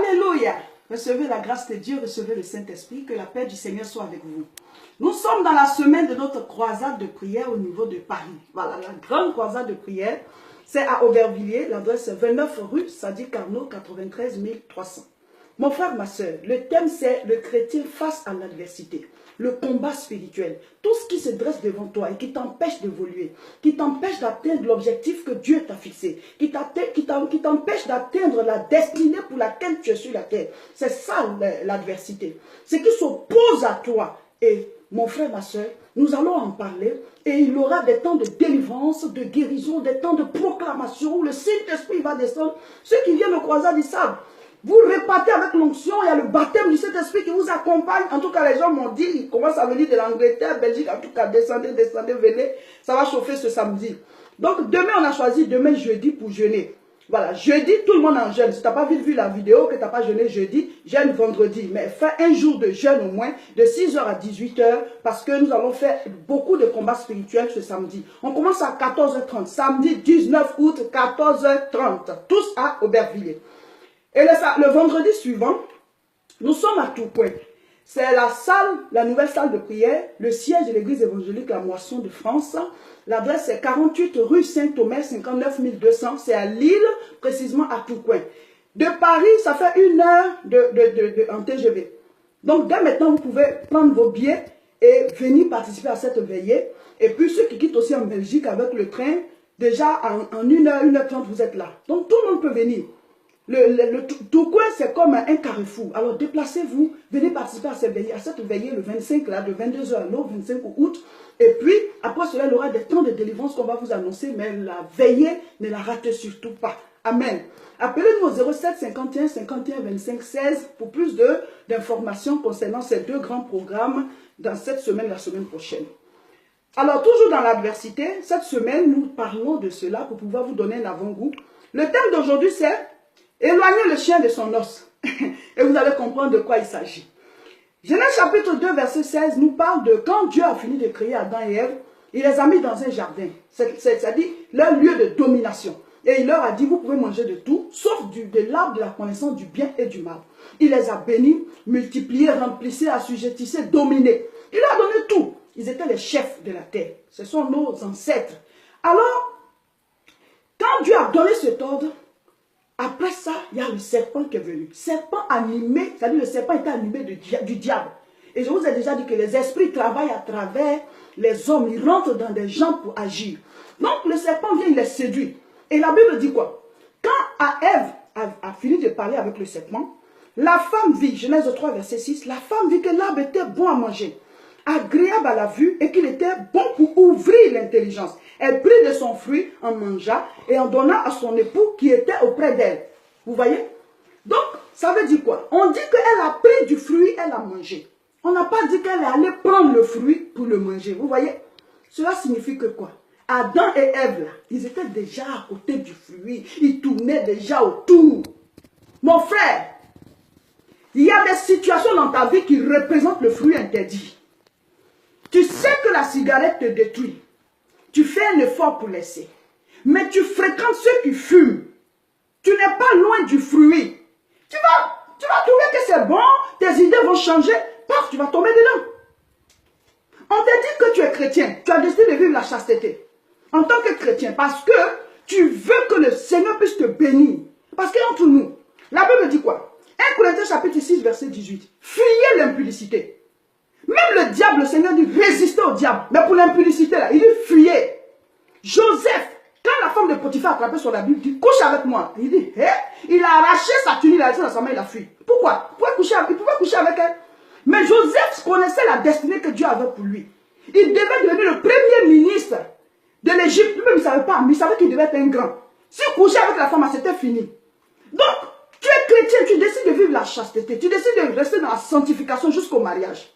Alléluia. Recevez la grâce de Dieu, recevez le Saint-Esprit, que la paix du Seigneur soit avec vous. Nous sommes dans la semaine de notre croisade de prière au niveau de Paris. Voilà, la grande croisade de prière, c'est à Aubervilliers, l'adresse est 29 rue Sadi Carnot, 93 300. Mon frère, ma soeur, le thème c'est le chrétien face à l'adversité, le combat spirituel. Tout ce qui se dresse devant toi et qui t'empêche d'évoluer, qui t'empêche d'atteindre l'objectif que Dieu t'a fixé, qui t'empêche d'atteindre la destinée pour laquelle tu es sur la terre. C'est ça l'adversité. Ce qui s'oppose à toi. Et mon frère, ma soeur, nous allons en parler et il y aura des temps de délivrance, de guérison, des temps de proclamation où le Saint-Esprit va descendre. Ceux qui viennent au croisade, ils savent. Vous repartez avec l'onction, il y a le baptême du Saint-Esprit qui vous accompagne. En tout cas, les gens m'ont dit, ils commencent à venir de l'Angleterre, Belgique, en tout cas, descendez, venez. Ça va chauffer ce samedi. Donc, demain, on a choisi demain jeudi pour jeûner. Voilà, jeudi, tout le monde en jeûne. Si tu n'as pas vu la vidéo, que tu n'as pas jeûné jeudi, jeûne vendredi. Mais fais un jour de jeûne au moins, de 6h à 18h, parce que nous allons faire beaucoup de combats spirituels ce samedi. On commence à 14h30, samedi 19 août, 14h30, tous à Aubervilliers. Et le vendredi suivant, nous sommes à Tourcoing. C'est la salle, la nouvelle salle de prière, le siège de l'église évangélique La Moisson de France. L'adresse est 48 rue Saint-Omer, 59 200. C'est à Lille, précisément à Tourcoing. De Paris, ça fait 1 heure en TGV. Donc, dès maintenant, vous pouvez prendre vos billets et venir participer à cette veillée. Et puis, ceux qui quittent aussi en Belgique avec le train, déjà en 1 heure, 1 h 30, vous êtes là. Donc, tout le monde peut venir. Le Tourcoing, c'est comme un carrefour. Alors, déplacez-vous, venez participer à cette veillée le 25, là, de 22h à l'heure, 25 août. Et puis, après cela, il y aura des temps de délivrance qu'on va vous annoncer, mais la veillée, ne la ratez surtout pas. Amen. Appelez-nous au 07 51 51 25 16 pour plus d'informations concernant ces deux grands programmes dans cette semaine, la semaine prochaine. Alors, toujours dans l'adversité, cette semaine, nous parlons de cela pour pouvoir vous donner un avant-goût. Le thème d'aujourd'hui, c'est éloignez le chien de son os. Et vous allez comprendre de quoi il s'agit. Genèse chapitre 2, verset 16 nous parle de quand Dieu a fini de créer Adam et Ève, il les a mis dans un jardin. C'est-à-dire leur lieu de domination. Et il leur a dit, vous pouvez manger de tout, sauf de l'arbre de la connaissance du bien et du mal. Il les a bénis, multipliés, remplissés, assujettissés, dominés. Il leur a donné tout. Ils étaient les chefs de la terre. Ce sont nos ancêtres. Alors, quand Dieu a donné cet ordre, après ça, il y a le serpent qui est venu. Serpent animé, c'est-à-dire le serpent était animé du diable. Et je vous ai déjà dit que les esprits travaillent à travers les hommes. Ils rentrent dans des gens pour agir. Donc le serpent vient, il les séduit. Et la Bible dit quoi? Quand Ève a fini de parler avec le serpent, la femme vit, Genèse 3, verset 6, la femme vit que l'arbre était bon à manger, agréable à la vue et qu'il était bon pour ouvrir l'intelligence. Elle prit de son fruit, en mangea et en donna à son époux qui était auprès d'elle. Vous voyez? Donc, ça veut dire quoi? On dit qu'elle a pris du fruit, elle a mangé. On n'a pas dit qu'elle est allée prendre le fruit pour le manger. Vous voyez? Cela signifie que quoi? Adam et Ève, là, ils étaient déjà à côté du fruit. Ils tournaient déjà autour. Mon frère, il y a des situations dans ta vie qui représentent le fruit interdit. Tu sais que la cigarette te détruit. Tu fais un effort pour laisser. Mais tu fréquentes ceux qui fument. Tu n'es pas loin du fruit. Tu vas trouver que c'est bon, tes idées vont changer, paf, tu vas tomber dedans. On te dit que tu es chrétien, tu as décidé de vivre la chasteté. En tant que chrétien, parce que tu veux que le Seigneur puisse te bénir. Parce qu'entre nous, la Bible dit quoi? 1 Corinthiens chapitre 6, verset 18. Fuyez l'impudicité. Même le diable, le Seigneur dit résistez au diable. Mais pour l'impudicité, là, il dit fuyez. Joseph, quand la femme de Potiphar a attrapé sur la Bible, dit couche avec moi. Il dit, hé, il a arraché sa tunique, il a laissé dans sa main, il a fui. Pourquoi? Il pouvait coucher avec elle. Mais Joseph connaissait la destinée que Dieu avait pour lui. Il devait devenir le premier ministre de l'Égypte. Lui-même, il ne savait pas, mais il savait qu'il devait être un grand. S'il couchait avec la femme, c'était fini. Donc, tu es chrétien, tu décides de vivre la chasteté. Tu décides de rester dans la sanctification jusqu'au mariage.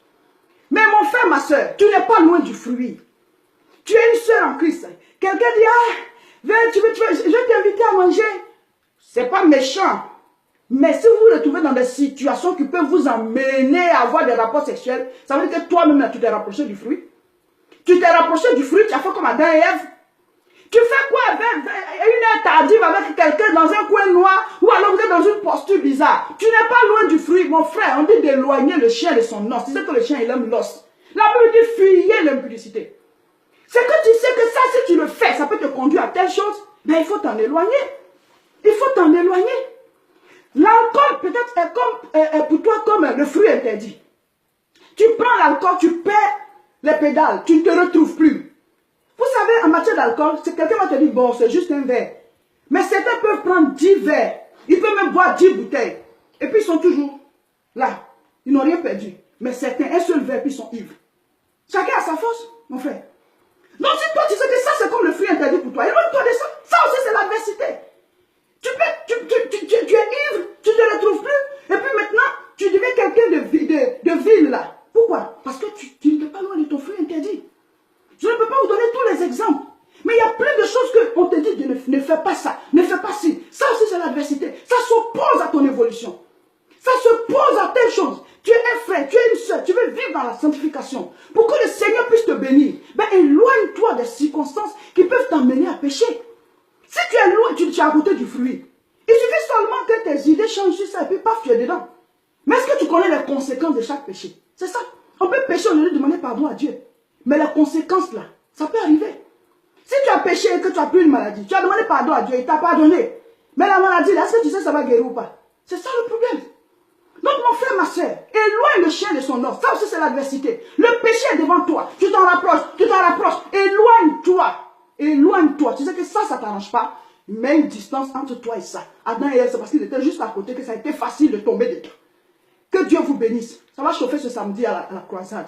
Mais mon frère, ma soeur, tu n'es pas loin du fruit. Tu es une soeur en Christ. Quelqu'un dit, ah, viens, je vais t'inviter à manger. C'est pas méchant. Mais si vous vous retrouvez dans des situations qui peuvent vous amener à avoir des rapports sexuels, ça veut dire que toi-même, tu t'es rapproché du fruit. Tu t'es rapproché du fruit, tu as fait comme Adam et Ève. Tu fais quoi avec une heure tardive avec quelqu'un dans un coin noir ou alors vous êtes dans une posture bizarre? Tu n'es pas loin du fruit, mon frère. On dit d'éloigner le chien de son os. Tu sais que le chien, il aime l'os. La Bible dit fuyez l'impudicité. C'est que tu sais que ça, si tu le fais, ça peut te conduire à telle chose. Mais il faut t'en éloigner. Il faut t'en éloigner. L'alcool peut-être est comme, pour toi comme le fruit interdit. Tu prends l'alcool, tu perds les pédales, tu ne te retrouves plus. Vous savez, en matière d'alcool, quelqu'un va te dire, bon, c'est juste un verre. Mais certains peuvent prendre 10 verres. Ils peuvent même boire 10 bouteilles. Et puis ils sont toujours là. Ils n'ont rien perdu. Mais certains, un seul verre, puis ils sont ivres. Chacun a sa force, mon frère. Donc si toi tu sais que ça c'est comme le fruit interdit pour toi, éloigne-toi de ça. Ça aussi c'est l'adversité. Tu es ivre, tu ne te retrouves plus. Et puis maintenant, tu deviens quelqu'un de ville là. Pourquoi? Parce que tu n'es pas loin de ton fruit interdit. Je ne peux pas vous donner tous les exemples. Mais il y a plein de choses qu'on te dit, ne fais pas ça, ne fais pas ci. Ça aussi c'est l'adversité. Ça s'oppose à ton évolution. Ça s'oppose à telle chose. Tu es un frère, tu es une soeur, tu veux vivre dans la sanctification. Pour que le Seigneur puisse te bénir, ben éloigne-toi des circonstances qui peuvent t'emmener à pécher. Si tu es loin, tu es à côté du fruit. Il suffit seulement que tes idées changent sur ça et puis paf, tu es dedans. Mais est-ce que tu connais les conséquences de chaque péché? C'est ça. On peut pécher au lieu de demander pardon à Dieu. Mais les conséquences là, ça peut arriver. Si tu as péché et que tu as pris une maladie, tu as demandé pardon à Dieu, il t'a pardonné. Mais la maladie là, est-ce que tu sais ça va guérir ou pas? C'est ça le problème. Donc mon frère, ma soeur, éloigne le chien de son os. Ça aussi c'est l'adversité. Le péché est devant toi. Tu t'en rapproches, Éloigne-toi. Éloigne-toi. Tu sais que ça ne t'arrange pas. Mets une distance entre toi et ça. Adam et Ève, c'est parce qu'ils étaient juste à côté que ça a été facile de tomber dedans. Que Dieu vous bénisse. Ça va chauffer ce samedi à la croisade.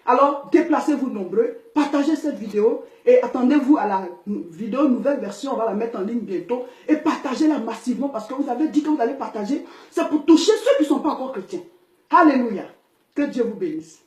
Alors, déplacez-vous nombreux, partagez cette vidéo et attendez-vous à la vidéo nouvelle version, on va la mettre en ligne bientôt et partagez-la massivement parce que vous avez dit que vous allez partager, c'est pour toucher ceux qui ne sont pas encore chrétiens. Alléluia. Que Dieu vous bénisse.